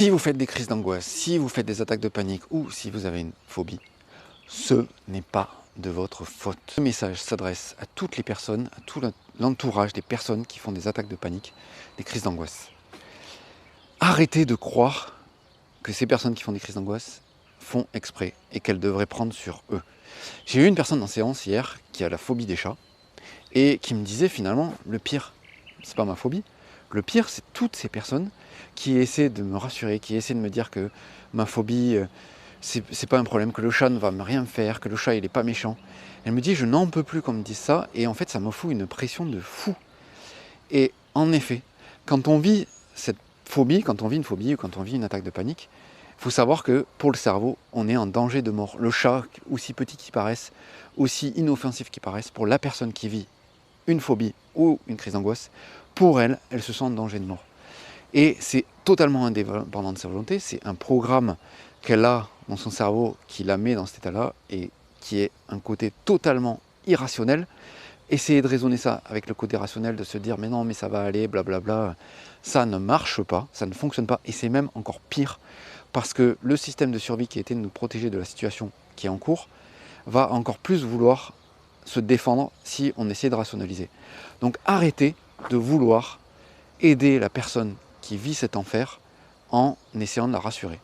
Si vous faites des crises d'angoisse, si vous faites des attaques de panique ou si vous avez une phobie, ce n'est pas de votre faute. Ce message s'adresse à toutes les personnes, à tout l'entourage des personnes qui font des attaques de panique, des crises d'angoisse. Arrêtez de croire que ces personnes qui font des crises d'angoisse font exprès et qu'elles devraient prendre sur eux. J'ai eu une personne en séance hier qui a la phobie des chats et qui me disait finalement, le pire, c'est pas ma phobie, le pire c'est toutes ces personnes qui essaient de me rassurer, qui essaient de me dire que ma phobie, c'est pas un problème, que le chat ne va rien faire, que le chat il est pas méchant. Elle me dit, je n'en peux plus qu'on me dise ça, et en fait ça me fout une pression de fou. Et en effet, quand on vit cette phobie, quand on vit une phobie ou quand on vit une attaque de panique, il faut savoir que pour le cerveau, on est en danger de mort. Le chat, aussi petit qu'il paraisse, aussi inoffensif qu'il paraisse, pour la personne qui vit une phobie ou une crise d'angoisse, pour elle, elle se sent en danger de mort. Et c'est totalement indépendant de sa volonté, c'est un programme qu'elle a dans son cerveau qui la met dans cet état-là et qui est un côté totalement irrationnel. Essayez de raisonner ça avec le côté rationnel, de se dire mais non mais ça va aller, blablabla, ça ne marche pas, ça ne fonctionne pas et c'est même encore pire parce que le système de survie qui était de nous protéger de la situation qui est en cours va encore plus vouloir se défendre si on essaie de rationaliser. Donc arrêtez de vouloir aider la personne qui vit cet enfer en essayant de la rassurer.